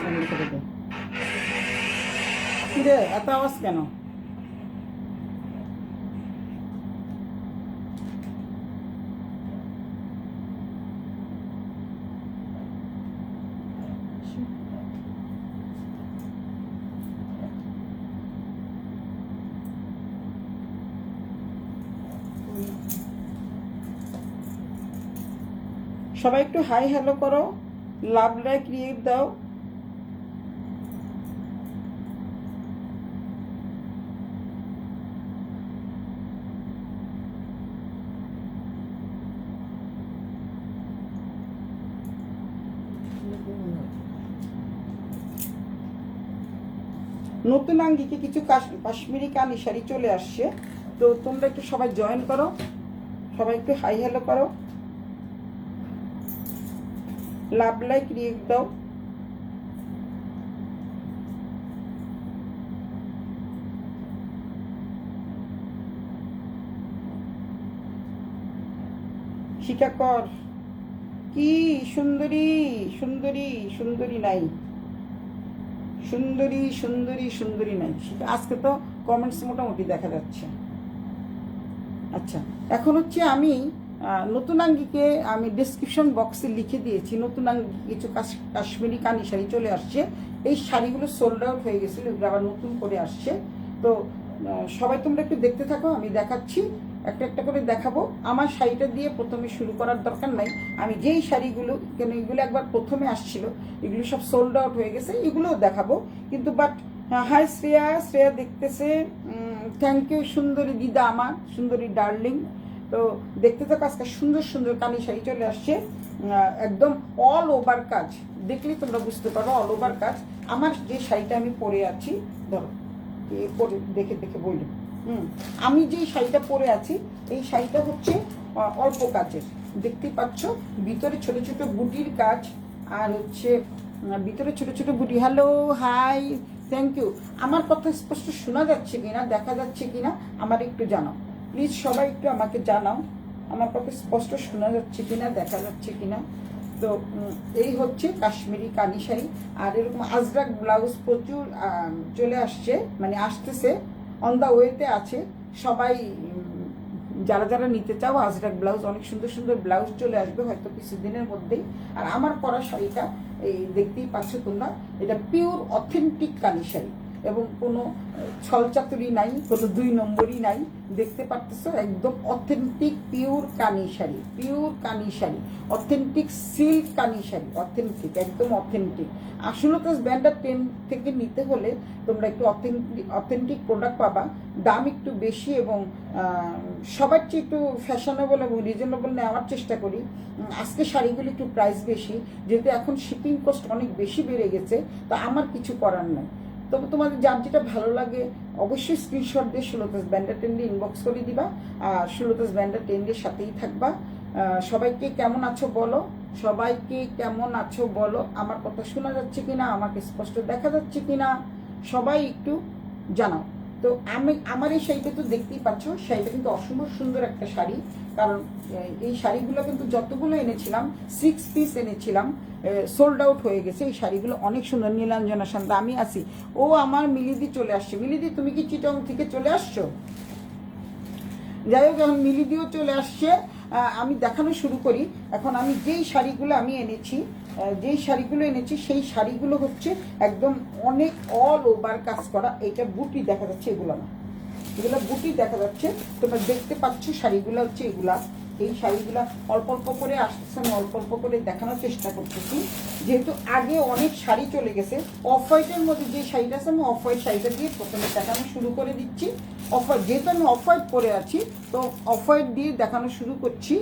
বন্ধ করে দে। কি রে, এত আওয়াজ কেন? সবাই একটু হাই হ্যালো করো, লাভ লাইক রিয়েক্ট দাও। নতুন আঙ্গিকে কিছু কাশ্মীরি কানি শাড়ি চলে আসছে, তো তোমরা একটু সবাই জয়েন করো, সবাই একটু হাই হ্যালো করো, লাভ লাইক রিয়েক্ট দাও। শিকাকর কি সুন্দরী, সুন্দরী সুন্দরী নাই, সুন্দরী সুন্দরী সুন্দরী নাই। আজকে তো কমেন্টস মোটামুটি দেখা যাচ্ছে। আচ্ছা, এখন হচ্ছে আমি নতুন আঙ্গিকে আমি ডিসক্রিপশন বক্সে লিখে দিয়েছি, নতুন আঙ্গি কিছু কাশ্মীরি কানি শাড়ি চলে আসছে। এই শাড়িগুলো সোল্ড আউট হয়ে গেছিলো, এগুলো আবার নতুন করে আসছে। তো সবাই তোমরা একটু দেখতে থাকো, আমি দেখাচ্ছি, একটা একটা করে দেখাবো। আমার শাড়িটা দিয়ে প্রথমে শুরু করার দরকার নাই। আমি যেই শাড়িগুলো, কেন এগুলো একবার প্রথমে আসছিল, এগুলো সব সোল্ড আউট হয়ে গেছে, এগুলোও দেখাবো। কিন্তু বাট হাই শ্রেয়া, শ্রেয়া দেখতেছে, থ্যাংক ইউ সুন্দরী দিদা আমার, সুন্দরী ডার্লিং। তো দেখতে থাকো, আজকে সুন্দর সুন্দর কানি শাড়ি চলে আসছে, একদম অল ওভার কাজ, দেখলেই তোমরা বুঝতে পারো অল ওভার কাজ। আমার যে শাড়িটা আমি পরে আছি, ধরো পরে দেখে দেখে বলি, আমি যে শাড়িটা পরে আছি, এই শাড়িটা হচ্ছে অল্প কাজের, দেখতেই পাচ্ছ, ভিতরে ছোট ছোট বুটির কাজ, আর হচ্ছে ভিতরে ছোট ছোট বুটি। Hello, hi, thank you. আমার কথা স্পষ্ট শোনা যাচ্ছে কিনা, দেখা যাচ্ছে কিনা আমার একটু জানাও প্লিজ, সবাই একটু আমাকে জানাও আমার কথা স্পষ্ট শোনা যাচ্ছে কিনা, দেখা যাচ্ছে কিনা। তো এই হচ্ছে কাশ্মীরি কানি শাড়ি। আর এরকম আজরাক ব্লাউজ প্রচুর চলে আসছে, মানে আসতেছে, অন দ্য ওয়েতে আছে। সবাই যারা যারা নিতে চাও আজরাক ব্লাউজ, অনেক সুন্দর সুন্দর ব্লাউজ চলে আসবে হয়তো কিছুদিনের মধ্যেই। আর আমার পরা শাড়িটা এই দেখতেই পাচ্ছ তোমরা, এটা পিওর অথেন্টিক কানি শাড়ি, এবং কোনো ছলচাতুরি নাই, কোনো 2 নম্বরই নাই, দেখতে পারতেছো, একদম অথেন্টিক পিওর কানি শাড়ি, পিওর কানি শাড়ি, অথেন্টিক সিল্ক কানি শাড়ি, অথেন্টিক, একদম অথেন্টিক। আসলে তো ব্র্যান্ডার 10 থেকে নিতে হলে তোমরা একটু অথেন্টিক প্রোডাক্ট পাবা, দাম একটু বেশি, এবং সবার চেয়ে একটু ফ্যাশনেবল এবং রিজনেবল নেওয়ার চেষ্টা করি। আজকে শাড়িগুলো একটু প্রাইস বেশি, যেহেতু এখন শিপিং কস্ট অনেক বেশি বেড়ে গেছে, তা আমার কিছু করার নাই। তবে তোমাদের যার যেটা ভালো লাগে অবশ্যই স্ক্রিনশট দিয়ে ষোলতাস ব্যান্ডার 10 দিয়ে ইনবক্স করে দিবা, আর ষোলতাস ব্যান্ডার 10 দিয়ে সাথেই থাকবা। সবাইকে কেমন আছো বলো, সবাইকে কেমন আছো বলো, আমার কথা শোনা যাচ্ছে কিনা, আমাকে স্পষ্ট দেখা যাচ্ছে কিনা, সবাই একটু জানাও। তো আমার এই শাড়িটা তো দেখতেই পাচ্ছ, শাড়িটা কিন্তু অসম্ভব সুন্দর একটা শাড়ি। কারণ এই শাড়িগুলো কিন্তু যতগুলো এনেছিলাম, 6 পিস এনেছিলাম, সোল্ড আউট হয়ে গেছে। এই শাড়িগুলো অনেক সুন্দর। নীলাঞ্জনা শান্ত, আমি আছি। ও আমার মিলিদি চলে আসছে। মিলিদি, তুমি কি চিটং থেকে চলে আসছো? যাই হোক, এখন মিলিদিও চলে আসছে। আমি দেখানো শুরু করি। এখন আমি যেই শাড়িগুলো আমি এনেছি, সেই শাড়িগুলো হচ্ছে একদম অনেক অল ওভার কাজ করা। এইটা বুটি দেখা যাচ্ছে, এগুলো না, এগুলো বুটি দেখা যাচ্ছে, তোমরা দেখতে পাচ্ছ। শাড়িগুলো হচ্ছে এগুলা, এই শাড়িগুলা অল্প অল্প করে আসতেছে, আমি অল্প অল্প করে দেখানোর চেষ্টা করতেছি। যেহেতু আগে অনেক শাড়ি চলে গেছে, অফ হোয়াইটের মধ্যে যে শাড়িটা আছে, আমি অফ হোয়াইট শাড়িটা দিয়ে প্রথমে দেখানো শুরু করে দিচ্ছি। অফ হোয়াইট, যেহেতু আমি অফ হোয়াইট পরে আছি, তো অফ হোয়াইট দিয়ে দেখানো শুরু করছি।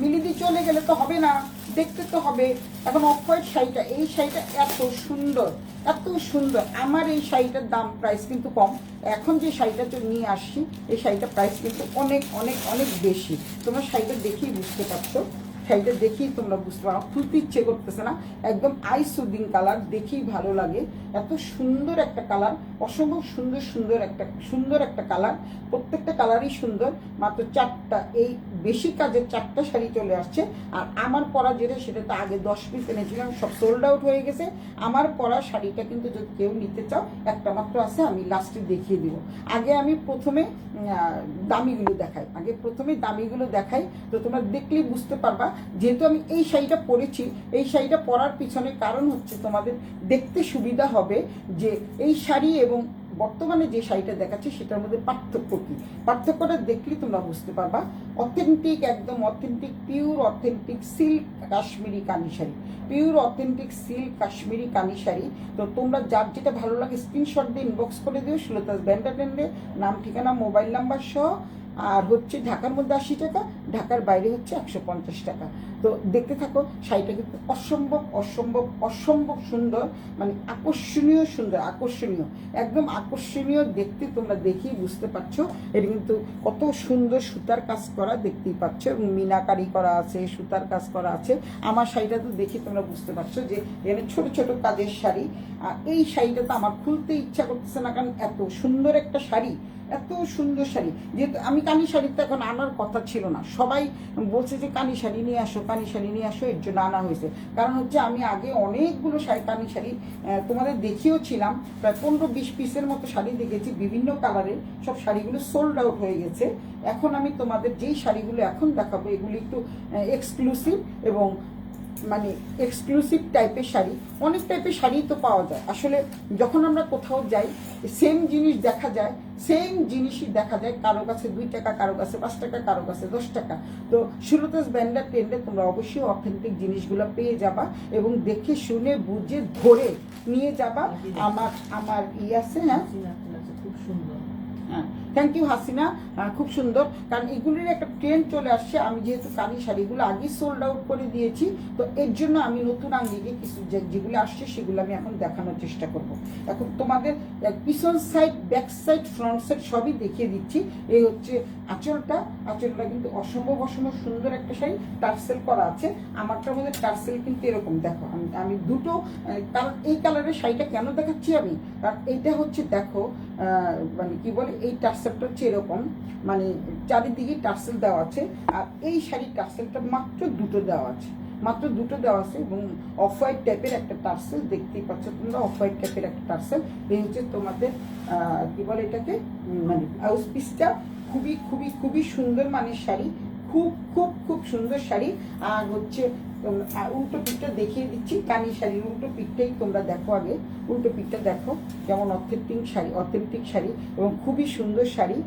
মিলিদি চলে গেলে তো হবে না, দেখতে তো হবে। এখন অফ হোয়াইট শাড়িটা, এই শাড়িটা এত সুন্দর, এত সুন্দর। আমার এই শাড়িটার দাম প্রাইস কিন্তু কম। এখন যে শাড়িটা নিয়ে আসছি, এই শাড়িটার প্রাইস কিন্তু অনেক অনেক অনেক বেশি। তোমরা শাড়িটা দেখেই বুঝতে পারছো, শাড়িটা দেখেই তোমরা বুঝতে পারো, খুলতে ইচ্ছে করতেছে না, একদম আই সুদিং কালার, দেখেই ভালো লাগে। এত সুন্দর একটা কালার, অসম্ভব সুন্দর সুন্দর একটা কালার, প্রত্যেকটা কালারই সুন্দর। মাত্র 4টা, এই বেশি কাজের 4টা শাড়ি চলে আসছে। আর আমার পরা যেটা সেটা তো আগে 10 পিস এনেছিলাম, সব সোল্ড আউট হয়ে গেছে। আমার পরা শাড়িটা কিন্তু যদি কেউ নিতে চাও একটা মাত্র আছে, আমি লাস্টে দেখিয়ে দিব। আগে আমি প্রথমে দামিগুলো দেখাই, তো তোমরা দেখলেই বুঝতে পারবা। যেহেতু আমি এই শাড়িটা পরেছি, এই শাড়িটা পরার পিছনে কারণ হচ্ছে তোমাদের দেখতে সুবিধা হবে যে এই শাড়ি এবং বর্তমানে যে শাড়িটা দেখাচ্ছে সেটার মধ্যে পার্থক্য কী। পার্থক্যটা দেখলে তোমরা বুঝতে পারবা। অথেন্টিক, একদম authentic, pure authentic silk Kashmiri Kani sari, pure authentic silk Kashmiri Kani sari. তো তোমরা যার যেটা ভালো লাগে স্ক্রিনশট দিয়ে ইনবক্স করে দিও সুলতাস ব্যান্ডাটেন্ডে, নাম ঠিকানা মোবাইল নাম্বার সহ। আর হচ্ছে ঢাকার মধ্যে 80 টাকা, ঢাকার বাইরে হচ্ছে 150 টাকা। তো দেখতে থাকো, শাড়িটা কিন্তু অসম্ভব অসম্ভব অসম্ভব সুন্দর, মানে আকর্ষণীয় সুন্দর, আকর্ষণীয়, একদম আকর্ষণীয় দেখতে। তোমরা দেখেই বুঝতে পারছো এটা কিন্তু কত সুন্দর সুতার কাজ করা, দেখতেই পাচ্ছ, এবং মিনাকারি করা আছে, সুতার কাজ করা আছে। আমার শাড়িটা তো দেখে তোমরা বুঝতে পারছো যে এখানে ছোট ছোট কাজের শাড়ি। আর এই শাড়িটা তো আমার খুলতে ইচ্ছা করতেছে না, কারণ এত সুন্দর একটা শাড়ি, এত সুন্দর শাড়ি। যেহেতু আমি কানি শাড়ি তো এখন আনার কথা ছিল না, সবাই বলছে যে কানি শাড়ি নিয়ে আসো, কানি শাড়ি নিয়ে আসো, এর জন্য আনা হয়েছে। কারণ হচ্ছে আমি আগে অনেকগুলো শাড়ি, কানি শাড়ি তোমাদের দেখিয়েওছিলাম, প্রায় 15-20 পিসের মতো শাড়ি দেখেছি বিভিন্ন কালারের। সব শাড়িগুলো সোল্ড আউট হয়ে গেছে। এখন আমি তোমাদের যেই শাড়িগুলো এখন দেখাবো এগুলি একটু এক্সক্লুসিভ, এবং মানে এক্সক্লুসিভ টাইপের শাড়ি। অনেক টাইপের শাড়ি তো পাওয়া যায় আসলে, যখন আমরা কোথাও যাই সেম জিনিস দেখা যায়, সেম জিনিসই দেখা যায়, কারো কাছে 2 টাকা, কারো কাছে 5 টাকা, কারো কাছে 10 টাকা। তো সুলতাস ব্যান্ডাটেন্ডে তোমরা অবশ্যই অথেন্টিক জিনিসগুলো পেয়ে যাবা, এবং দেখে শুনে বুঝে ধরে নিয়ে যাবা। আমার আছে। হ্যাঁ, খুব সুন্দর। হ্যাঁ, থ্যাংক ইউ হাসিনা, খুব সুন্দর। কারণ এগুলির একটা ট্রেন্ড চলে আসছে। আমি যেহেতু কানি শাড়িগুলো আগে সোল্ড আউট করে দিয়েছি, তো এর জন্য আমি নতুন আঙ্গিকে কিছু যেগুলো আসছে সেগুলো আমি এখন দেখানোর চেষ্টা করব। এখন তোমাদের পিছন side, back side, front side সবই দেখিয়ে দিচ্ছি। এই হচ্ছে আঁচলটা কিন্তু অসম্ভব অসম্ভব সুন্দর একটা শাড়ি, টার্সেল করা আছে। আমারটার মধ্যে টার্সেল কিন্তু এরকম দেখো, আমি দুটো কারণ এই কালারের শাড়িটা কেন দেখাচ্ছি আমি, কারণ এইটা হচ্ছে দেখো মানে কি বলে, এই টার্সেলটা হচ্ছে এরকম, মানে চারিদিকে টার্সেল দেওয়া আছে। আর এই শাড়ির টার্সেলটা মাত্র দুটো দেওয়া আছে, এবং অফ হোয়াইট টাইপের একটা টার্সেল দেখতেই পাচ্ছ তোমরা, অফ হোয়াইট টাইপের একটা টার্সেল। এই হচ্ছে তোমাদের কি বলে এটাকে, মানে ব্লাউজ পিসটা খুবই খুবই খুবই সুন্দর মানের শাড়ি, খুব খুব খুব সুন্দর শাড়ি। আর হচ্ছে উল্টো পিঠটা দেখিয়ে দিচ্ছি, কানি শাড়ির উল্টো পিঠটাই তোমরা দেখো। আগে উল্টো পিঠটা দেখো কেমন অথেন্টিক শাড়ি, এবং খুবই সুন্দর শাড়ি,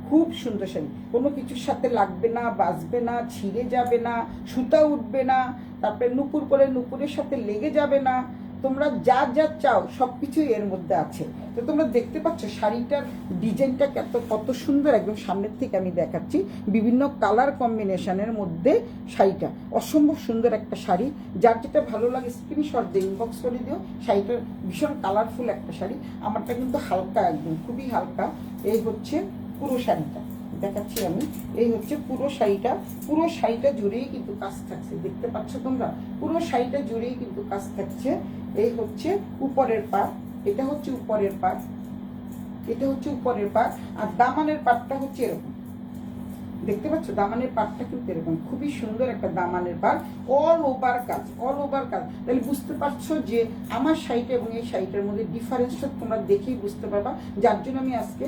খুব সুন্দর শাড়ি। কোনো কিছুর সাথে লাগবে না, বাজবে না, ছিঁড়ে যাবে না, সুতা উঠবে না, তারপরে নুপুর করে নুপুরের সাথে লেগে যাবে না। তোমরা যা যা চাও সব কিছুই এর মধ্যে আছে। তো তোমরা দেখতে পাচ্ছ শাড়িটার ডিজাইনটা কত সুন্দর, একদম সামনের থেকে আমি দেখাচ্ছি। বিভিন্ন কালার কম্বিনেশনের মধ্যে শাড়িটা অসম্ভব সুন্দর একটা শাড়ি। যার যেটা ভালো লাগে স্ক্রিনশট দিয়ে ইনবক্স করে দিও। শাড়িটার ভীষণ কালারফুল একটা শাড়ি। আমারটা কিন্তু হালকা, একদম খুবই হালকা। এই হচ্ছে পুরো শাড়িটা দেখাচ্ছি আমি। এই হচ্ছে পুরো শাড়িটা জুড়েই কিন্তু কাজ থাকছে, দেখতে পাচ্ছ তোমরা, পুরো শাড়িটা জুড়েই কিন্তু কাজ থাকছে। এই হচ্ছে উপরের পাড়, এটা হচ্ছে উপরের পাড়, আর দামানের পাড়টা হচ্ছে এরকম, দেখতে পাচ্ছ দামানের পাড়টা কিন্তু এরকম, খুবই সুন্দর একটা দামানের পাড়, অল ওভার কাজ। তাহলে বুঝতে পারছো যে আমার শাড়িটা এবং এই শাড়িটার মধ্যে ডিফারেন্সটা তোমরা দেখেই বুঝতে পারবা। যার জন্য আমি আজকে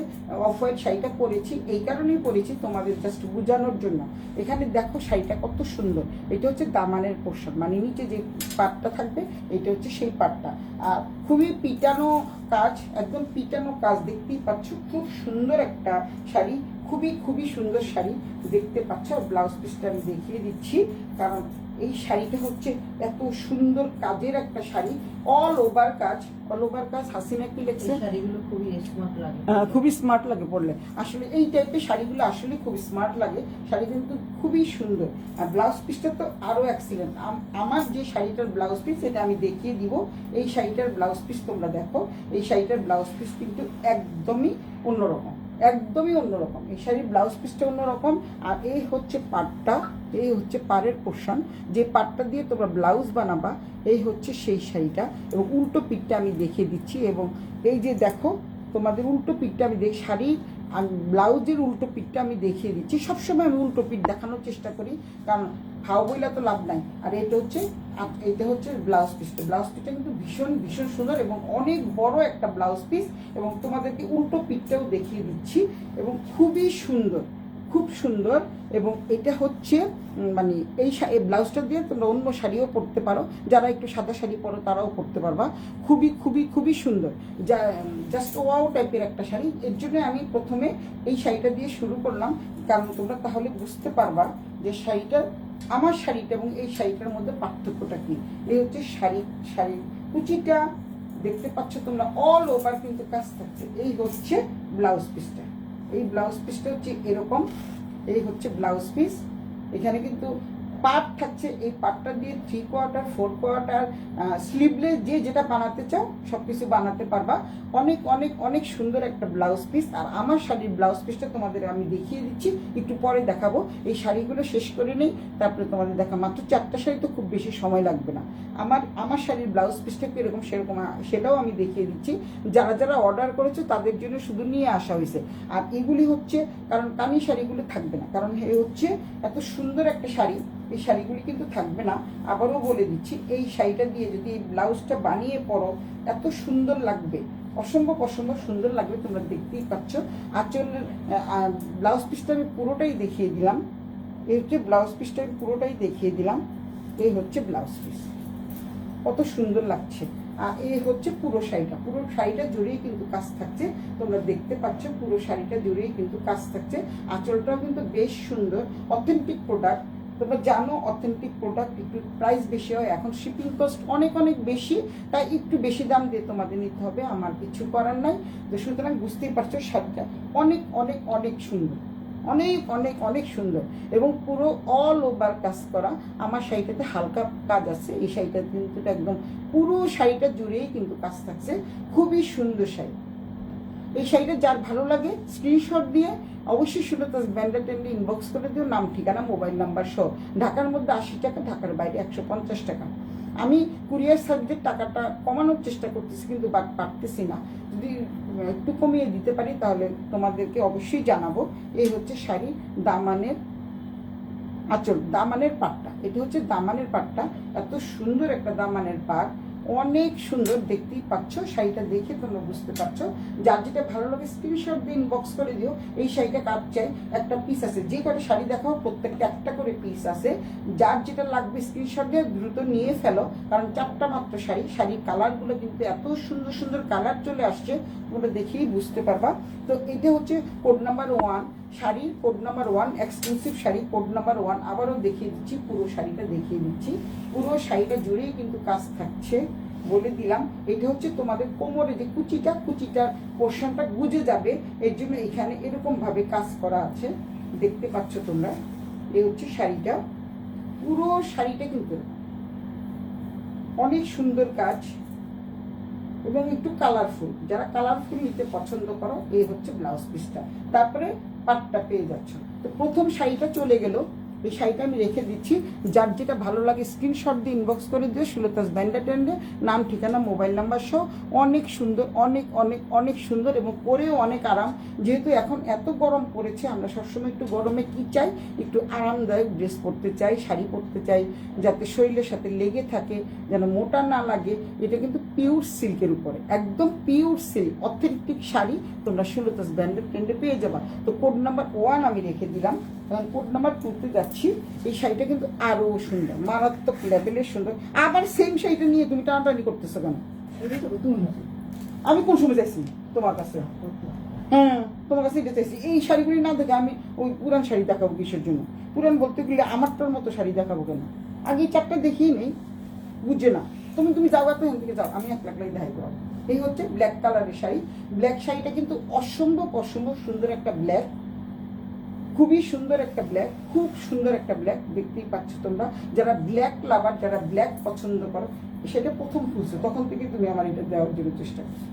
অফ হোয়াইট শাড়িটা পরেছি, এই কারণেই পরেছি তোমাদের জাস্ট বোঝানোর জন্য। এখানে দেখো শাড়িটা কত সুন্দর। এটা হচ্ছে দামানের পোর্শন, মানে নিচে যে পাড়টা থাকবে এটা হচ্ছে সেই পাড়টা। আর খুবই পিটানো কাজ, একদম পিটানো কাজ, দেখতেই পাচ্ছ। খুব সুন্দর একটা শাড়ি, খুবই খুবই সুন্দর শাড়ি, দেখতে পাচ্ছ। ব্লাউজ পিসটা আমি দেখিয়ে দিচ্ছি, কারণ এই শাড়িটা হচ্ছে এত সুন্দর কাজের একটা শাড়ি, অল ওভার কাজ। হাসিনা কি লেগছে, শাড়িগুলো খুবই স্মার্ট লাগে, খুবই স্মার্ট লাগে পরলে। আসলে এই টাইপের শাড়িগুলো আসলে খুবই স্মার্ট লাগে, শাড়ি কিন্তু খুবই সুন্দর। আর ব্লাউজ পিসটা তো আরো এক্সিলেন্ট। আমার যে শাড়িটার ব্লাউজ পিস এটা আমি দেখিয়ে দিব। এই শাড়িটার ব্লাউজ পিস তোমরা দেখো, এই শাড়িটার ব্লাউজ পিস কিন্তু একদমই অন্যরকম, এই শাড়ির ব্লাউজ পিসটা অন্যরকম। আর এই হচ্ছে পাড়টা, এই হচ্ছে পাড়ের পোর্শন, যে পাড়টা দিয়ে তোমরা ব্লাউজ বানাবা। এই হচ্ছে সেই শাড়িটা, এবং উল্টো পিঠটা আমি দেখিয়ে দিচ্ছি। এবং এই যে দেখো তোমাদের উল্টো পিঠটা আমি শাড়ির আমি ব্লাউজের উল্টো পিঠটা আমি দেখিয়ে দিচ্ছি। সবসময় আমি উল্টো পিঠ দেখানোর চেষ্টা করি, কারণ খাওয়া বইলা তো লাভ নাই। আর এটা হচ্ছে ব্লাউজ পিসটা। ব্লাউজ পিসটা কিন্তু ভীষণ ভীষণ সুন্দর এবং অনেক বড় একটা ব্লাউজ পিস, এবং তোমাদেরকে উল্টো পিঠটাও দেখিয়ে দিচ্ছি, এবং খুবই সুন্দর, খুব সুন্দর। এবং এটা হচ্ছে মানে এই ব্লাউজটা দিয়ে তোমরা অন্য শাড়িও পরতে পারো, যারা একটু সাদা শাড়ি পরো তারাও পরতে পারবা। খুবই খুবই খুবই সুন্দর, যা জাস্ট ওয়াও টাইপের একটা শাড়ি। এর জন্য আমি প্রথমে এই শাড়িটা দিয়ে শুরু করলাম, কারণ তোমরা তাহলে বুঝতে পারবা যে আমার শাড়িটা এবং এই শাড়িটার মধ্যে পার্থক্যটা কি। এই হচ্ছে শাড়ির কুচিটা দেখতে পাচ্ছ তোমরা, অল ওভার কিন্তু কাজ থাকছে। এই হচ্ছে ব্লাউজ পিসটা। এই ব্লাউজ পিসটা হচ্ছে এরকম, এই হচ্ছে ব্লাউজ পিস। এখানে কিন্তু পার্ট থাকছে, এই পার্টটা দিয়ে 3/4, 4/4 স্লিভলেস যে যেটা বানাতে চাও সব কিছু বানাতে পারবা। অনেক অনেক অনেক সুন্দর একটা ব্লাউজ পিস। আর আমার শাড়ির ব্লাউজ পিসটা তোমাদের আমি দেখিয়ে দিচ্ছি, একটু পরে দেখাবো। এই শাড়িগুলো শেষ করে নেই, তারপরে তোমাদের দেখা। মাত্র 4টা শাড়ি, তো খুব বেশি সময় লাগবে না। আমার শাড়ির ব্লাউজ পিসটা কীরকম সেরকম সেটাও আমি দেখিয়ে দিচ্ছি। যারা যারা অর্ডার করেছো তাদের জন্য শুধু নিয়ে আসা হয়েছে। আর এগুলি হচ্ছে, কারণ কানি শাড়িগুলো থাকবে না, কারণ এ হচ্ছে এত সুন্দর একটা শাড়ি, এই শাড়িগুলি কিন্তু থাকবে না। আবারও বলে দিচ্ছি, এই শাড়িটা দিয়ে যদি এই ব্লাউজটা বানিয়ে পরো এত সুন্দর লাগবে, অসম্ভব অসম্ভব সুন্দর লাগবে। তোমরা দেখতেই পাচ্ছ। আঁচলের ব্লাউজ পিসটা আমি পুরোটাই দেখিয়ে দিলাম। এই হচ্ছে ব্লাউজ পিসটা আমি পুরোটাই দেখিয়ে দিলাম। এই হচ্ছে ব্লাউজ পিস, কত সুন্দর লাগছে। আর এই হচ্ছে পুরো শাড়িটা জুড়েই কিন্তু কাজ থাকছে। তোমরা দেখতে পাচ্ছ পুরো শাড়িটা জুড়েই কিন্তু কাজ থাকছে। আঁচলটাও কিন্তু বেশ সুন্দর, অথেন্টিক প্রোডাক্ট। তোমরা জানো অথেন্টিক প্রোডাক্ট একটু প্রাইস বেশি হয়, এখন শিপিং কস্ট অনেক অনেক বেশি, তাই একটু বেশি দাম দিয়ে তোমাদের নিতে হবে, আমার কিছু করার নাই। তো সুতরাং বুঝতেই পারছো শাড়িটা অনেক অনেক অনেক সুন্দর, অনেক অনেক অনেক সুন্দর, এবং পুরো অল ওভার কাজ করা। আমার শাড়িটাতে হালকা কাজ আছে, এই শাড়িটা কিন্তু একদম পুরো শাড়িটা জুড়েই কিন্তু কাজ থাকছে। খুবই সুন্দর শাড়ি। এই শাড়িটা যার ভালো লাগে স্ক্রিনশট দিয়ে অবশ্যই সুলতাস ব্যান্ডের টেন্ডে ইনবক্স করে দিও, নাম ঠিকানা মোবাইল নাম্বার সহ। ঢাকার মধ্যে 80 টাকা, ঢাকার বাইরে 150 টাকা। আমি কুরিয়ার সার্ভিসের টাকাটা কমানোর চেষ্টা করতেছি, কিন্তু পারতেছি না। যদি একটু কমিয়ে দিতে পারি তাহলে তোমাদেরকে অবশ্যই জানাবো। এই হচ্ছে শাড়ি, দামানের আঁচল, দামানের পাটটা। এটা হচ্ছে দামানের পাটটা, এত সুন্দর একটা দামানের পাট, অনেক সুন্দর। দেখতেই পাচ্ছ, শাড়িটা দেখে তোমরা বুঝতে পারছো। যার যেটা ভালো লাগে স্ক্রিনশট দিয়ে ইনবক্স করে দিও। এই শাড়িটা কাজ চাই, একটা পিস আছে, যে কটা শাড়ি দেখাও প্রত্যেকটা একটা করে পিস আছে। যার যেটা লাগবে স্ক্রিনশট দিয়ে দ্রুত নিয়ে ফেলো, কারণ 4টা মাত্র শাড়ি। শাড়ির কালারগুলো কিন্তু এত সুন্দর সুন্দর কালার চলে আসছে, তোমরা দেখেই বুঝতে পারবা। তো এটা হচ্ছে code number 1 sari, code number 1 exclusive sari, code number 1। আবারও দেখিয়ে দিচ্ছি, পুরো শাড়িটা দেখিয়ে দিচ্ছি। পুরো শাড়িটা জুড়েই কিন্তু কাজ থাকছে, বলে দিলাম। এটা হচ্ছে তোমাদের কোমরে যে কুচিটার পোর্শনটা গুজে যাবে, এর জন্য এখানে এরকম ভাবে কাজ করা আছে, দেখতে পাচ্ছ তোমরা। এই হচ্ছে শাড়িটা, পুরো শাড়িটা কিন্তু অনেক সুন্দর কাজ এবং একটু কালারফুল। যারা কালারফুল নিতে পছন্দ করো, এই হচ্ছে ব্লাউজ পিসটা। তারপরে পাটটা পেয়ে যাচ্ছ। তো প্রথম শাড়িটা চলে গেল, এই শাড়িটা আমি রেখে দিচ্ছি। যার যেটা ভালো লাগে স্ক্রিনশট দিয়ে ইনবক্স করে দিও, সুলতাস ব্যান্ডা টেন্ডে, নাম ঠিকানা মোবাইল নাম্বার সহ। অনেক সুন্দর, অনেক অনেক অনেক সুন্দর, এবং পরেও অনেক আরাম। যেহেতু এখন এত গরম পড়েছে, আমরা সবসময় একটু গরমে কি চাই, একটু আরামদায়ক ড্রেস পরতে চাই, শাড়ি পরতে চাই, যাতে শরীরের সাথে লেগে থাকে, যেন মোটা না লাগে। এটা কিন্তু পিওর সিল্কের উপরে, একদম পিওর সিল্ক অথেন্টিক শাড়ি তোমরা সুলতাস ব্যান্ডের টেন্ডে পেয়ে যাবা। তো কোড নাম্বার 1 আমি রেখে দিলাম, কারণ কোড নাম্বার 2তে যাচ্ছি। এই শাড়িটা কিন্তু আরো সুন্দর, মারাত্মক লেভেলের সুন্দর। আবার সেম শাড়িটা নিয়ে তুমি টানাটানি করতেছো কেন? আমি কোন সময় চাইছি তোমার কাছে? হ্যাঁ, তোমার কাছে এটা চাইছি। এই শাড়িগুলি না দেখে আমি ওই পুরান শাড়ি দেখাবো কিসের জন্য? পুরান বলতে গেলে আমারটার মতো শাড়ি দেখাবো কেন? আগে এই 4টা দেখিয়ে নেই, বুঝে না তুমি যাও, এত এখান থেকে যাও, আমি এক লাখ দেখাই করবো। এই হচ্ছে ব্ল্যাক কালারের শাড়ি। ব্ল্যাক শাড়িটা কিন্তু অসম্ভব অসম্ভব সুন্দর একটা ব্ল্যাক, খুবই সুন্দর একটা ব্ল্যাক, খুব সুন্দর একটা ব্ল্যাক। দেখতেই পাচ্ছ তোমরা, যারা ব্ল্যাক লাভার, যারা ব্ল্যাক পছন্দ করো, সেটা প্রথম খুঁজছো, তখন থেকে তুমি আমার এটা দেওয়ার জন্য চেষ্টা করছো।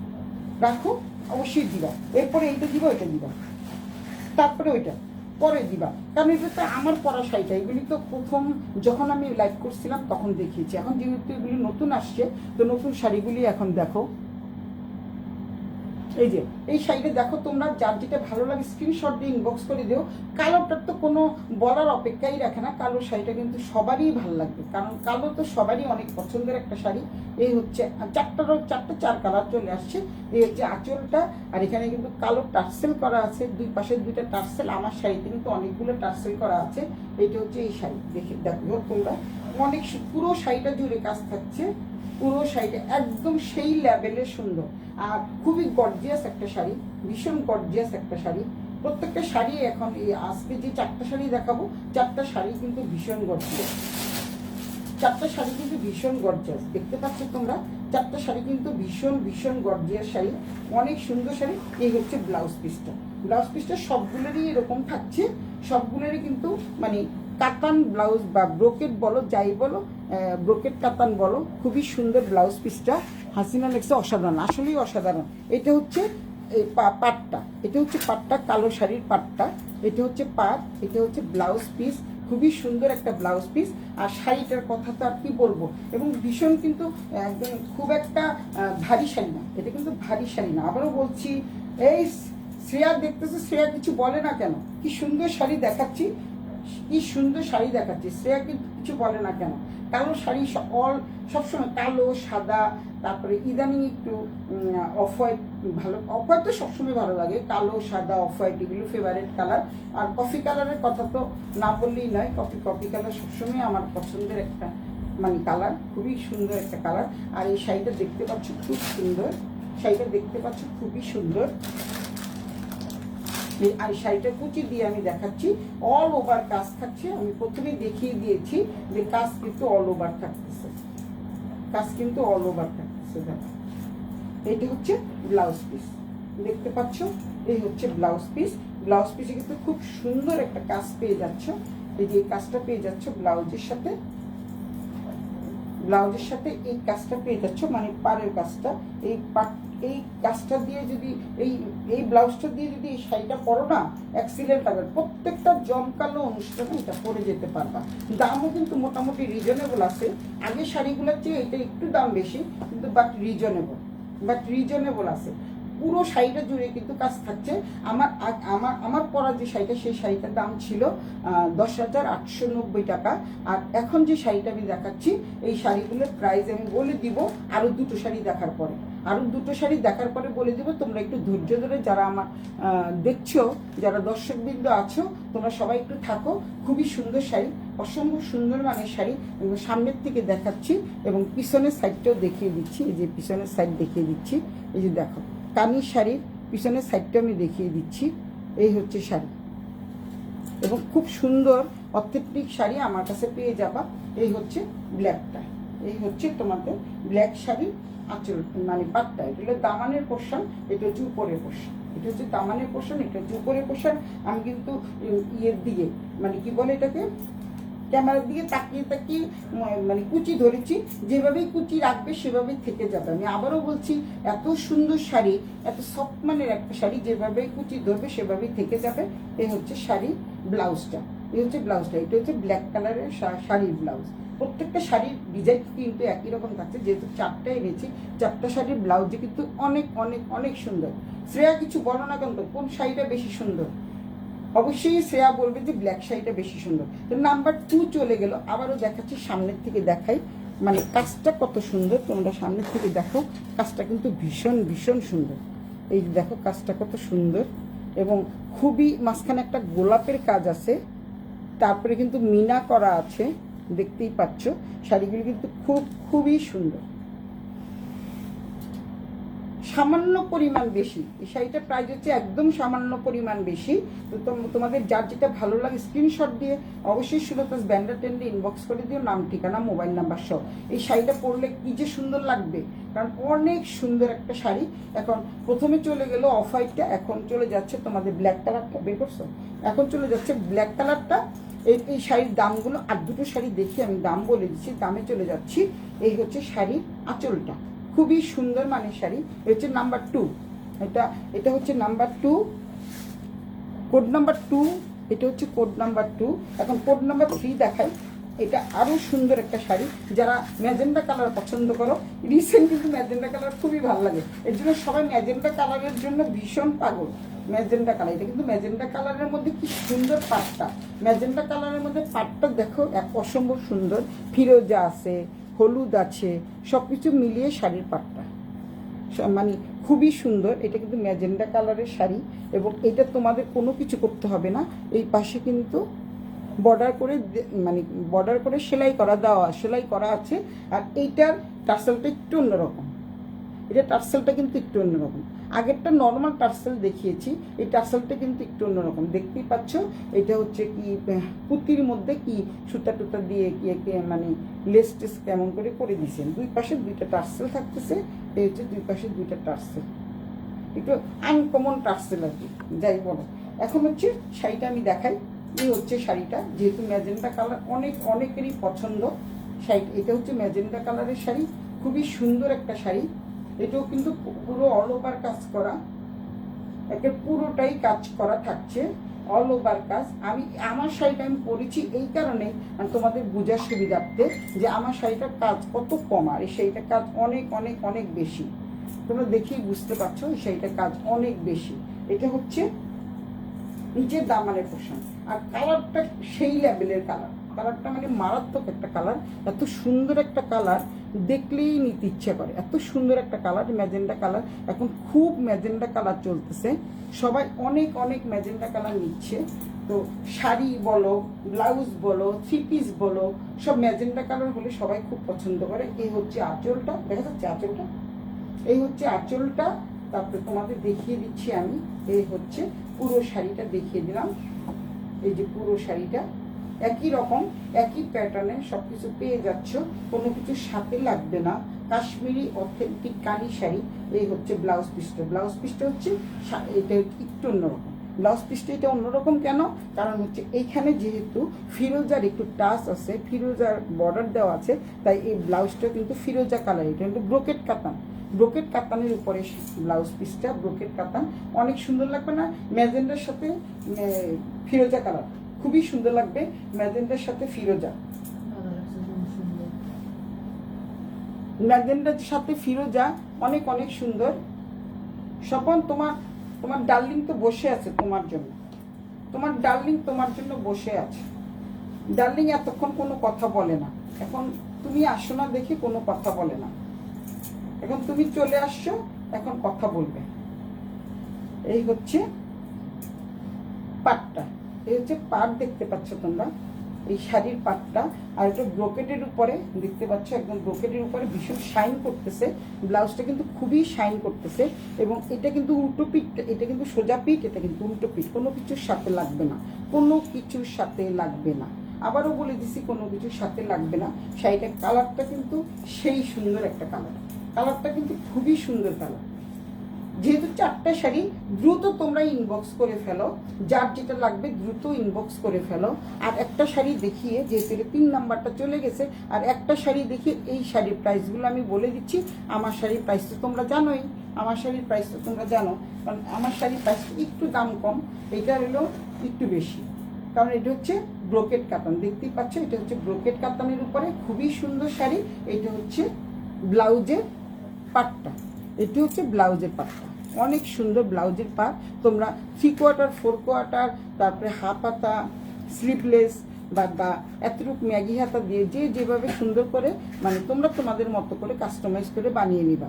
রাখো, অবশ্যই দিবা। এরপরে এইটা দিবা, ওইটা দিবা, তারপরে ওইটা পরে দিবা, কারণ এটা তো আমার পরা শাড়িটা। এগুলি তো প্রথম যখন আমি লাইভ করছিলাম তখন দেখিয়েছি। এখন যেহেতু এগুলি নতুন আসছে, তো নতুন শাড়িগুলি এখন দেখো। এই যে এই শাড়িটা দেখো তোমরা, যার যেটা ভালো লাগে স্ক্রিনশট দিয়ে ইনবক্স করে দিও। কালোটার তো কোনো বলার অপেক্ষাই রাখে না, কালো শাড়িটা কিন্তু সবারই ভালো লাগবে, কারণ কালো তো সবারই অনেক পছন্দের একটা শাড়ি। এই হচ্ছে চার কালার চলে আসছে। এই হচ্ছে আঁচলটা, আর এখানে কিন্তু কালো টার্সেল করা আছে, দুই পাশে দুইটা টার্সেল। আমার শাড়িতে কিন্তু অনেকগুলো টার্সেল করা আছে। এইটা হচ্ছে এই শাড়ি, দেখো তোমরা, অনেক পুরো শাড়িটা জুড়ে কাজ থাকছে, পুরো শাড়িটা একদম সেই লেভেলের সুন্দর, আর খুবই গর্জিয়াস একটা শাড়ি, ভীষণ গর্জিয়াস একটা শাড়ি। প্রত্যেকটা শাড়ি এখন এই আজকে যে 4টা শাড়ি দেখাবো, 4টা শাড়ি কিন্তু ভীষণ গর্জিয়াস, 4টা শাড়ি কিন্তু ভীষণ গর্জিয়াস। দেখতে পাচ্ছ তোমরা, 4টা শাড়ি কিন্তু ভীষণ ভীষণ গর্জিয়াস শাড়ি, অনেক সুন্দর শাড়ি। এই হচ্ছে ব্লাউজ পিসটা, ব্লাউজ পিসটা সবগুলোরই এরকম থাকছে, সবগুলোরই কিন্তু মানে কাতান ব্লাউজ বা ব্রোকেট বলো, যাই বলো, ব্রোকেট কাতান বলো, খুবই সুন্দর ব্লাউজ পিসটা। হাসিনা লেগছে অসাধারণ, আসলেই অসাধারণ। এটা হচ্ছে এই পাটটা, এটা হচ্ছে পাটটা, কালো শাড়ির পাটটা, এটা হচ্ছে পাট, এটা হচ্ছে ব্লাউজ পিস, খুবই সুন্দর একটা ব্লাউজ পিস। আর শাড়িটার কথা তো আর কি বলবো, এবং ভীষণ কিন্তু একদম খুব একটা ভারী শাড়ি না, এটা কিন্তু ভারী শাড়ি না। আবারও বলছি, এই শ্রেয়া দেখতেছে, শ্রেয়া কিছু বলে না কেন? কি সুন্দর শাড়ি দেখাচ্ছি, কি সুন্দর শাড়ি দেখাচ্ছি, শ্রেয়া কিন্তু কিছু বলে না কেন? কালো শাড়ি সবসময় কালো সাদা, তারপরে ইদানিং একটু অফ হোয়াইট, ভালো অফ হোয়াইট তো সবসময় ভালো লাগে, কালো সাদা অফ হোয়াইট এগুলো ফেভারিট কালার। আর কফি কালারের কথা তো না বললেই নয়, কফি কালার সবসময় আমার পছন্দের একটা মানে কালার, খুবই সুন্দর একটা কালার। আর এই শাড়িটা দেখতে পাচ্ছ খুব সুন্দর, শাড়িটা দেখতে পাচ্ছ খুবই সুন্দর। আর শাড়িটা কুচি দিয়ে আমি দেখাচ্ছি, অল ওভার কাজ থাকছে। আমি প্রথমেই দেখিয়ে দিয়েছি যে কাজ কিন্তু অল ওভার থাকতেছে, কাজ কিন্তু অল ওভার থাকতেছে। দেখো এইটা হচ্ছে ব্লাউজ পিস, দেখতে পাচ্ছ, এই হচ্ছে ব্লাউজ পিস। ব্লাউজ পিসে কিন্তু খুব সুন্দর একটা কাজ পেয়ে যাচ্ছ, এই যে কাজটা পেয়ে যাচ্ছ ব্লাউজের সাথে, ব্লাউজের সাথে এই কাজটা পেয়ে যাচ্ছ, মানে পাড়ের কাজটা। এই কাজটা দিয়ে যদি এই ব্লাউজটা দিয়ে যদি এই শাড়িটা পরো না, এক্সিলেন্ট লাগবে। প্রত্যেকটা জমকালো অনুষ্ঠানে এটা পরে যেতে পারবা। দামও কিন্তু মোটামুটি রিজনেবল আছে, আগের শাড়িগুলোর চেয়ে এটা একটু দাম বেশি, কিন্তু বাট রিজনেবল আছে। পুরো শাড়িটা জুড়ে কিন্তু কাজ থাকছে। আমার পরা যে শাড়িটা, সেই শাড়িটার দাম ছিল 10,890 টাকা। আর এখন যে শাড়িটা আমি দেখাচ্ছি, এই শাড়িগুলোর প্রাইস আমি বলে দিব আরও দুটো শাড়ি দেখার পরে, বলে দিব। তোমরা একটু ধৈর্য ধরে, যারা আমার দেখছো, যারা দর্শকবৃন্দ আছো, তোমরা সবাই একটু থাকো। খুবই সুন্দর শাড়ি, অসম্ভব সুন্দর মানের শাড়ি। সামনের থেকে দেখাচ্ছি এবং পিছনের সাইডটাও দেখিয়ে দিচ্ছি। এই যে পিছনের সাইড দেখিয়ে দিচ্ছি, এই যে দেখো কামিজ শাড়ির পিছনের সাইডটা আমি দেখিয়ে দিচ্ছি। এই হচ্ছে শাড়ি, এবং খুব সুন্দর অথেন্টিক শাড়ি আমার কাছে পেয়ে যাবা। এই হচ্ছে ব্ল্যাকটা, এই হচ্ছে তোমাদের ব্ল্যাক শাড়ি আঁচল, মানে পাটটা। এটা হলো দামানের পোর্শন, এটা হচ্ছে উপরের পোর্শন, এটা হচ্ছে দামানের পোর্শন, এটা হচ্ছে উপরের পোর্শন। আমি কিন্তু ইয়ের দিকে, মানে কি বলে এটাকে, ক্যামেরার দিকে তাকিয়ে মানে কুচি ধরেছি, যেভাবেই কুচি রাখবে সেভাবেই থেকে যাবে। আমি আবারও বলছি, এত সুন্দর শাড়ি, এত সফট মানের একটা শাড়ি, যেভাবেই কুচি ধরবে সেভাবেই থেকে যাবে। এই হচ্ছে শাড়ি ব্লাউজটা, এটা হচ্ছে ব্ল্যাক কালারের শাড়ির ব্লাউজ। প্রত্যেকটা শাড়ির ডিজাইন কিন্তু একই রকম থাকছে, যেহেতু 4টা এনেছি, 4টা শাড়ির ব্লাউজে কিন্তু অনেক অনেক অনেক সুন্দর। শ্রেয়া কিছু বলো না কেন, কোন শাড়িটা বেশি সুন্দর? অবশ্যই শ্রেয়া বলবে যে ব্ল্যাক শাড়িটা বেশি সুন্দর। তো নাম্বার 2 চলে গেল, আবারও দেখাচ্ছি, সামনের থেকে দেখাই, মানে কাজটা কত সুন্দর। তোমরা সামনের থেকে দেখো, কাজটা কিন্তু ভীষণ ভীষণ সুন্দর। এই দেখো কাজটা কত সুন্দর, এবং খুবই মাঝখানে একটা গোলাপের কাজ আছে, তারপরে কিন্তু মিনা করা আছে, দেখতেই পাচ্ছ। শাড়িগুলো কিন্তু খুবই সুন্দর, সামান্য পরিমাণ বেশি। এই শাড়িটার প্রাইস হচ্ছে একদম সামান্য পরিমাণ বেশি। তো তোমাদের যার যেটা ভালো লাগে স্ক্রিনশট দিয়ে অবশ্যই সুলতাস ব্যান্ডার টেন্ডে ইনবক্স করে দিও, নাম ঠিকানা মোবাইল নাম্বার সহ। এই শাড়িটা পরলে কি যে সুন্দর লাগবে, কারণ অনেক সুন্দর একটা শাড়ি। এখন প্রথমে চলে গেল অফ হোয়াইটটা, এখন চলে যাচ্ছে তোমাদের ব্ল্যাক কালারটা, বের করছো, এখন চলে যাচ্ছে ব্ল্যাক কালারটা। এই শাড়ির দামগুলো, আর দুটো শাড়ি দেখি আমি দাম বলে দিচ্ছি, দামে চলে যাচ্ছি। এই হচ্ছে শাড়ির আঁচলটা, খুবই সুন্দর মানের শাড়ি। হচ্ছে নাম্বার 2, এটা হচ্ছে নাম্বার 2, কোড নাম্বার 2, এটা হচ্ছে কোড নাম্বার 2। এখন কোড নাম্বার 3 দেখাই। এটা আরও সুন্দর একটা শাড়ি। যারা ম্যাজেন্ডা কালার পছন্দ করো, রিসেন্ট কিন্তু ম্যাজেন্ডা কালার খুবই ভালো লাগে, এর জন্য সবাই ম্যাজেন্ডা কালারের জন্য ভীষণ পাগল। ম্যাজেন্ডা কালার, এটা কিন্তু ম্যাজেন্ডা কালারের মধ্যে কি সুন্দর পাটটা, ম্যাজেন্ডা কালারের মধ্যে পাটটা দেখো এক অসম্ভব সুন্দর, ফিরোজা আছে, হলুদ আছে, সব কিছু মিলিয়ে শাড়ির পাটটা মানে খুবই সুন্দর। এটা কিন্তু ম্যাজেন্ডা কালারের শাড়ি এবং এটা তোমাদের কোনো কিছু করতে হবে না। এই পাশে কিন্তু বর্ডার করে মানে বর্ডার করে সেলাই করা আছে। আর এইটার টার্সেলটা একটু অন্যরকম, এটা টার্সেলটা কিন্তু একটু অন্যরকম। আগেরটা নর্মাল টার্সেল দেখিয়েছি, এই টার্সেলটা কিন্তু একটু অন্যরকম, দেখতেই পাচ্ছ। এটা হচ্ছে কি পুঁতির মধ্যে কি সুতা টুতা দিয়ে কি মানে লেস টেস কেমন করে দিয়েছেন। দুই পাশে দুইটা টার্সেল থাকতেছে, এই হচ্ছে দুই পাশে দুইটা টার্সেল, একটু আনকমন টার্সেল আর কি, যাই বলো। এখন হচ্ছে শাড়িটা আমি দেখাই। এই হচ্ছে শাড়িটা, যেহেতু ম্যাজেন্ডা কালার অনেকেরই পছন্দ শাড়ি। এটা হচ্ছে ম্যাজেন্ডা কালারের শাড়ি, খুবই সুন্দর একটা শাড়ি। এটাও কিন্তু পুরো অল ওভার কাজ করা, একে পুরোটাই কাজ করা থাকছে, অল ওভার কাজ। আমার শাড়িটা আমি পরেছি এই কারণে তোমাদের বোঝার সুবিধার্থে যে আমার শাড়িটার কাজ কত কম আর এই শাড়িটার কাজ অনেক বেশি। তোমরা দেখেই বুঝতে পারছো এই শাড়িটার কাজ অনেক বেশি। এটা হচ্ছে নিচের দামানের পোর্শন, আর কালারটা সেই লেভেলের কালারটা মানে মারাত্মক একটা কালার, এত সুন্দর একটা কালার, দেখলেই নিতে ইচ্ছা করে। এত সুন্দর একটা কালার, ম্যাজেন্ডা কালার। এখন খুব ম্যাজেন্ডা কালার চলতেছে, সবাই অনেক ম্যাজেন্ডা কালার নিচ্ছে। তো শাড়ি বলো, ব্লাউজ বলো, থ্রি পিস বলো, সব ম্যাজেন্ডা কালার হলে সবাই খুব পছন্দ করে। এই হচ্ছে আঁচলটা, দেখা যাচ্ছে আঁচলটা, এই হচ্ছে আঁচলটা। তারপরে তোমাদের দেখিয়ে দিচ্ছি আমি, এই হচ্ছে পুরো শাড়িটা দেখিয়ে দিলাম। এই যে পুরো শাড়িটা একই রকম, একই প্যাটার্নে সব কিছু পেয়ে যাচ্ছ, কোনো কিছু সাথে লাগবে না। কাশ্মীরি অথেন্টিক কারি শাড়ি। এই হচ্ছে ব্লাউজ পিসটা হচ্ছে এটা একটু অন্যরকম। ব্লাউজ পিসটা এটা অন্যরকম কেন, কারণ হচ্ছে এইখানে যেহেতু ফিরোজার একটু টাচ আছে, ফিরোজার বর্ডার দেওয়া আছে, তাই এই ব্লাউজটা কিন্তু ফিরোজা কালার। এটা কিন্তু ব্রোকেট কাতানের উপরে ব্লাউজ পিসটা, ব্রোকেট কাতান, অনেক সুন্দর লাগবে না ম্যাজেন্ডার সাথে ফিরোজা কালার, খুবই সুন্দর লাগবে ম্যাজেন্ডার সাথে ফিরোজা। ম্যাজেন্ডার সাথে ফিরোজা অনেক সুন্দর। স্বপন, তোমার ডার্লিং তো বসে আছে তোমার জন্য, তোমার ডার্লিং তোমার জন্য বসে আছে। ডার্লিং এতক্ষণ কোনো কথা বলে না, এখন তুমি আসো না দেখে কোনো কথা বলে না, এখন তুমি চলে আসছো, এখন কথা বলবে। এই হচ্ছে পাটটা, এই হচ্ছে পাট, দেখতে পাচ্ছ তোমরা এই শাড়ির পাটটা। আর এটা ব্রোকেটের উপরে দেখতে পাচ্ছ, একদম ব্রোকেটের উপরে ভীষণ শাইন করতেছে। ব্লাউজটা কিন্তু খুবই শাইন করতেছে এবং এটা কিন্তু উল্টো পিঠ, এটা কিন্তু সোজা পিঠ, এটা কিন্তু উল্টো পিঠ, কোনো কিছুর সাথে লাগবে না, কোনো কিছুর সাথে লাগবে না। আবারও বলে দিছি, কোনো কিছুর সাথে লাগবে না। শাড়িটার কালারটা কিন্তু সেই সুন্দর একটা কালারটা কিন্তু খুবই সুন্দর কালার। যেহেতু 4টা শাড়ি, দ্রুত তোমরা ইনবক্স করে ফেলো, যার যেটা লাগবে দ্রুত ইনবক্স করে ফেলো। আর একটা শাড়ি দেখিয়ে, যেহেতু 3 নাম্বারটা চলে গেছে, আর একটা শাড়ি দেখিয়ে এই শাড়ির প্রাইসগুলো আমি বলে দিচ্ছি। আমার শাড়ির প্রাইস তো তোমরা জানোই, কারণ আমার শাড়ির প্রাইস একটু দাম কম, এটা হলো একটু বেশি, কারণ এটা হচ্ছে ব্রোকেট কাতান, দেখতেই পাচ্ছ। এটা হচ্ছে ব্রোকেট কাতানের উপরে খুবই সুন্দর শাড়ি। এটা হচ্ছে ব্লাউজের পাটটা, এটি হচ্ছে ব্লাউজের পাটটা, অনেক সুন্দর ব্লাউজের পাট। তোমরা 3/4, 4/4, তারপরে হাফ হাতা, স্লিভলেস বা এতটুকু ম্যাগি হাতা দিয়ে যেভাবে সুন্দর করে মানে তোমরা তোমাদের মতো করে কাস্টমাইজ করে বানিয়ে নিবা,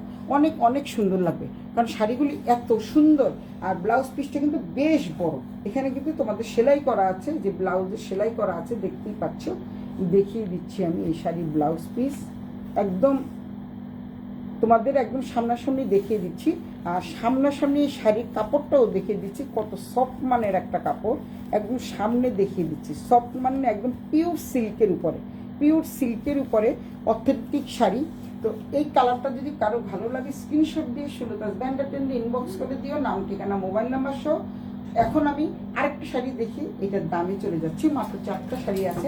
অনেক সুন্দর লাগবে। কারণ শাড়িগুলি এত সুন্দর। আর ব্লাউজ পিসটা কিন্তু বেশ বড়, এখানে কিন্তু তোমাদের সেলাই করা আছে, যে ব্লাউজের সেলাই করা আছে দেখতেই পাচ্ছ। দেখিয়ে দিচ্ছি আমি এই শাড়ির ব্লাউজ পিস, একদম তোমাদের একদম সামনাসামনি দেখিয়ে দিচ্ছি। আর সামনাসামনি এই শাড়ির কাপড়টাও দেখিয়ে দিচ্ছি, কত সফট মানের একটা কাপড়, একদম সামনে দেখিয়ে দিচ্ছি। সফট মানে একদম পিওর সিল্কের উপরে অথেন্টিক শাড়ি। তো এই কালারটা যদি কারো ভালো লাগে, স্ক্রিনশট দিয়ে সুলতাস ব্যান্ডাটেন্ডে ইনবক্স করে দিও, নাম ঠিকানা মোবাইল নাম্বার সহ। এখন আমি আরেকটা শাড়ি দেখি, এটার দামে চলে যাচ্ছি। মাত্র 4টা শাড়ি আছে,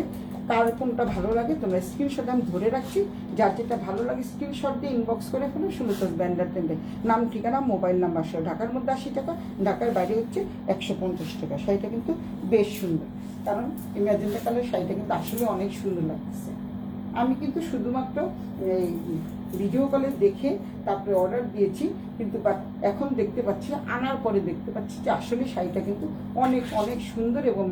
কার কোনটা ভালো লাগে তোমরা স্ক্রিনশট আমি ধরে রাখছি, যার যেটা ভালো লাগে স্ক্রিনশট দিয়ে ইনবক্স করে ফেলো সুলতাস ব্যান্ডার টেন্ডে, নাম ঠিকানা মোবাইল নাম্বার সহ। ঢাকার মধ্যে 80 টাকা, ঢাকার বাইরে হচ্ছে 150 টাকা। শাড়িটা কিন্তু বেশ সুন্দর, কারণ এই ম্যাজেন্টা কালার শাড়িটা কিন্তু আসলে অনেক সুন্দর লাগতেছে। আমি কিন্তু শুধুমাত্র এই ভিডিও কলে দেখে তারপরে অর্ডার দিয়েছি, কিন্তু বাট এখন দেখতে পাচ্ছি, আনার পরে দেখতে পাচ্ছি যে আসলে শাড়িটা কিন্তু অনেক অনেক সুন্দর এবং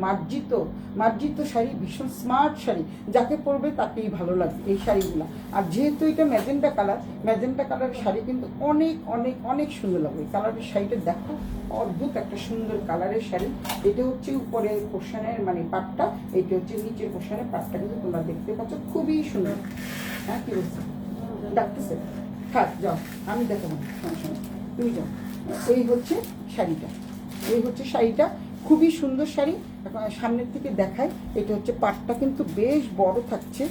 মার্জিত শাড়ি, ভীষণ স্মার্ট শাড়ি, যাকে পরবে তাকেই ভালো লাগবে এই শাড়িগুলো। আর যেহেতু এটা ম্যাজেন্টা কালারের শাড়ি কিন্তু অনেক অনেক অনেক সুন্দর লাগবে। কালারের শাড়িটা দেখো, অদ্ভুত একটা সুন্দর কালারের শাড়ি। এটা হচ্ছে উপরের পোর্শনের মানে পাটটা, এইটা হচ্ছে নিচের পোর্শনের পাটটা, কিন্তু তোমরা দেখতে পাচ্ছ খুবই সুন্দর। হ্যাঁ, কি বলছো ডাকতেছে? হ্যাঁ যাও, আমি দেখাবো সমস্যা, তুমি যাও। এই হচ্ছে শাড়িটা, খুবই সুন্দর শাড়ি। সামনের থেকে দেখায়, এটা হচ্ছে পাটটা কিন্তু বেশ বড় থাকছে,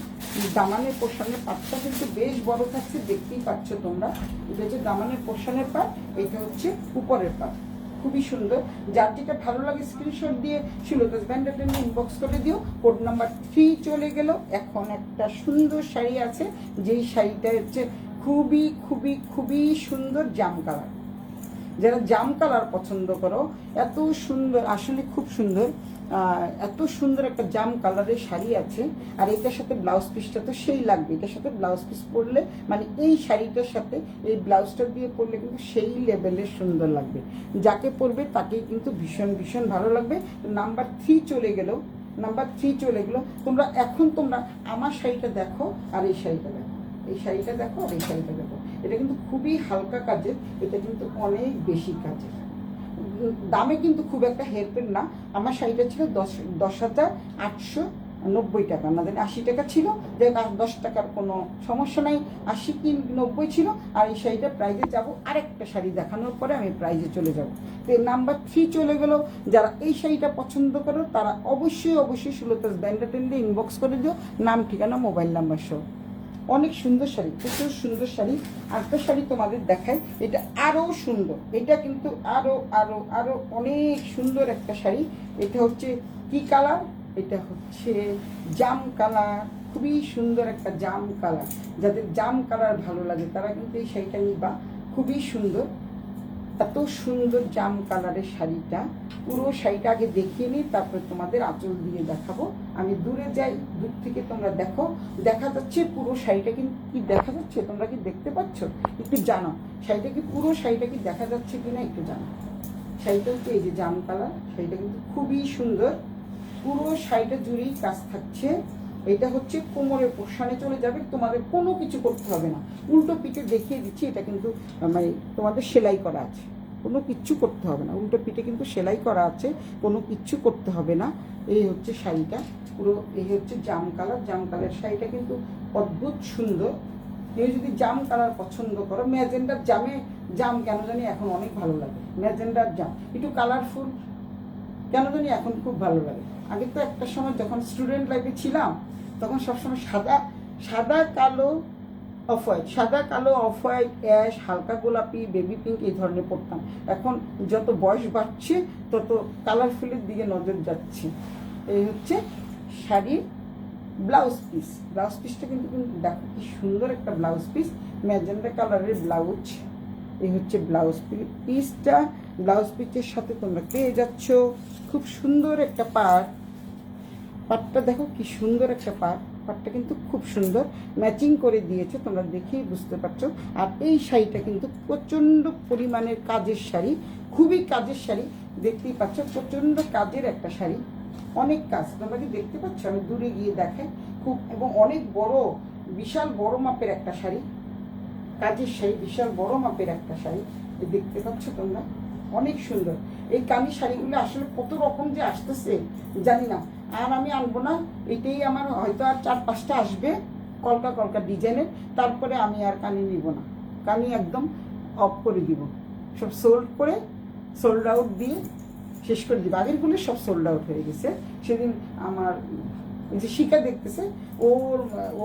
দামানের পোর্শনের পাটটা কিন্তু বেশ বড় থাকছে, দেখতেই পাচ্ছ তোমরা। এটা হচ্ছে দামানের পোর্শনের পাট, এটা হচ্ছে উপরের পাট, খুবই সুন্দর। যার যেটা ভালো লাগে স্ক্রিনশট দিয়ে সুলতাস ব্যান্ডার টেন্ডে ইনবক্স করে দিও। কোড নাম্বার 3 চলে গেল। এখন একটা সুন্দর শাড়ি আছে, যেই শাড়িটা হচ্ছে খুবই খুবই খুবই সুন্দর জাম কালার। যারা জাম কালার পছন্দ করো, এত সুন্দর, আসলে খুব সুন্দর, এত সুন্দর একটা জাম কালারের শাড়ি আছে। আর এটার সাথে ব্লাউজ পিসটা তো সেই লাগবে, এটার সাথে ব্লাউজ পিস পরলে মানে এই শাড়িটার সাথে এই ব্লাউজটা দিয়ে পরলে কিন্তু সেই লেভেলের সুন্দর লাগবে, যাকে পরবে তাকেই কিন্তু ভীষণ ভীষণ ভালো লাগবে। নাম্বার 3 চলে গেল। তোমরা আমার শাড়িটা দেখো আর এই শাড়িটা দেখো, এই শাড়িটা দেখো আর এই শাড়িটা দেখো। এটা কিন্তু খুবই হালকা কাজের, এটা কিন্তু অনেক বেশি কাজের, দামে কিন্তু খুব একটা হেরফের না। আমার শাড়িটা ছিল 10,890 টাকা, না জানি 80 টাকা ছিল, যে 10 টাকার কোনো সমস্যা নাই, 80 কি 90 ছিল। আর এই শাড়িটা প্রাইজে যাব, আরেকটা শাড়ি দেখানোর পরে আমি প্রাইজে চলে যাব। তো নাম্বার 3 চলে গেল। যারা এই শাড়িটা পছন্দ করো তারা অবশ্যই সুলতাস ব্যান্ডার টেন্ডে ইনবক্স করে দিও, নাম ঠিকানা মোবাইল নাম্বার সহ। অনেক সুন্দর শাড়ি, প্রচুর সুন্দর শাড়ি। আরেকটা শাড়ি তোমাদের দেখাই, এটা আরও সুন্দর, এটা কিন্তু আরো অনেক সুন্দর একটা শাড়ি। এটা হচ্ছে কি কালার? এটা হচ্ছে জাম কালার, খুবই সুন্দর একটা জাম কালার। যাদের জাম কালার ভালো লাগে তারা কিন্তু এই শাড়িটা নিবা, খুবই সুন্দর, এত সুন্দর জাম কালারের শাড়িটা। পুরো শাড়িটা আগে দেখিয়ে নিই, তারপরে তোমাদের আঁচল দিয়ে দেখাবো। আমি দূরে যাই, দূর থেকে তোমরা দেখো, দেখা যাচ্ছে পুরো শাড়িটা কিন্তু কি দেখা যাচ্ছে, তোমরা কি দেখতে পাচ্ছ? একটু জানো শাড়িটা কি, পুরো শাড়িটা কি দেখা যাচ্ছে কিনা একটু জানো। শাড়িটা হচ্ছে এই যে জাম কালার, শাড়িটা কিন্তু খুবই সুন্দর, পুরো শাড়িটা জুড়েই কাজ থাকছে। এটা হচ্ছে কোমরের পোর্শনে চলে যাবে, তোমাদের কোনো কিছু করতে হবে না। উল্টো পিঠে দেখিয়ে দিচ্ছি, এটা কিন্তু মানে তোমাদের সেলাই করা আছে, কোনো কিচ্ছু করতে হবে না। উল্টো পিঠে কিন্তু সেলাই করা আছে, কোনো কিচ্ছু করতে হবে না। এই হচ্ছে শাড়িটা পুরো, এই হচ্ছে জাম কালার শাড়িটা কিন্তু অদ্ভুত সুন্দর। কেউ যদি জাম কালার পছন্দ করো, ম্যাজেন্ডার জাম কেন জানি এখন অনেক ভালো লাগে, ম্যাজেন্ডার জাম একটু কালারফুল কেন জানি এখন খুব ভালো লাগে। আগে তো একটা সময় যখন স্টুডেন্ট লাইফে ছিলাম তখন সবসময় সাদা কালো অফ হোয়াইট, অ্যাশ, হালকা গোলাপি, বেবি পিঙ্ক এই ধরনের পরতাম। এখন যত বয়স বাড়ছে তত কালারফুলের দিকে নজর যাচ্ছে। এই হচ্ছে শাড়ির ব্লাউজ পিসটা কিন্তু দেখো কি সুন্দর একটা ব্লাউজ পিস, ম্যাজেন্ডা কালারের ব্লাউজ। এই হচ্ছে ব্লাউজ পিসটা, ব্লাউজ পিসের সাথে তোমরা পেয়ে যাচ্ছ খুব সুন্দর একটা পাটটা দেখো কি সুন্দর একটা পাটটা কিন্তু খুব সুন্দর ম্যাচিং করে দিয়েছে, তোমরা দেখেই বুঝতে পারছো। আর এই শাড়িটা কিন্তু প্রচণ্ড পরিমাণের কাজের শাড়ি, খুবই কাজের শাড়ি, দেখতেই পাচ্ছ প্রচণ্ড কাজের একটা শাড়ি, অনেক কাজ। তোমরা কি দেখতে পাচ্ছ? আমি দূরে গিয়ে দেখাই, খুব এবং অনেক বড়, বিশাল বড় মাপের একটা শাড়ি, কাজের শাড়ি, বিশাল বড় মাপের একটা শাড়ি, দেখতে পাচ্ছ তোমরা, অনেক সুন্দর। এই কানি শাড়িগুলো আসলে কত রকম যে আসতেছে জানি না, আর আমি আনবো না, এটাই আমার হয়তো আর 4-5টা আসবে কলকা ডিজাইনের, তারপরে আমি আর কানি নিব না, কানি একদম অফ করে দিব, সব সোল্ড আউট দিয়ে শেষ করে দিব। আগেরগুলো সব সোল্ড আউট হয়ে গেছে। সেদিন আমার যে শিখা দেখতেছে,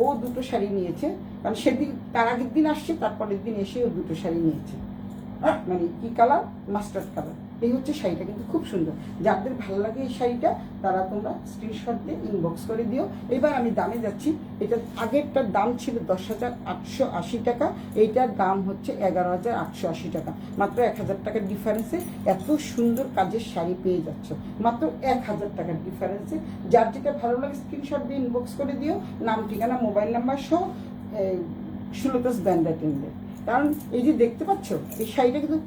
ও 2টো শাড়ি নিয়েছে, কারণ সেদিন তার আগের দিন আসছে, তারপরের দিন এসে ও 2টো শাড়ি নিয়েছে। মানে কি কালার? Mustard colour. এই হচ্ছে শাড়িটা, কিন্তু খুব সুন্দর। যাদের ভালো লাগে এই শাড়িটা তারা তোমরা স্ক্রিনশট দিয়ে ইনবক্স করে দিও। এবার আমি দামে যাচ্ছি। এটা আগেরটার দাম ছিল 10,880 টাকা, এইটার দাম হচ্ছে 11,880 টাকা। মাত্র 1,000 টাকার ডিফারেন্সে এত সুন্দর কাজের শাড়ি পেয়ে যাচ্ছ, মাত্র 1,000 টাকার ডিফারেন্সে। যার যেটা ভালো লাগে স্ক্রিনশট দিয়ে ইনবক্স করে দিও, নাম, ঠিকানা, মোবাইল নাম্বার সহ সুলতাস ব্র্যান্ড অ্যাটেন্ডের। কারণ এই যে দেখতে পাচ্ছ, এই শাড়িটা কিন্তু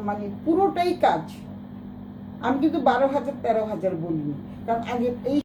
মানে পুরোটাই কাজ। আমি কিন্তু 12,000 13,000 বলিনি, কারণ আগে এই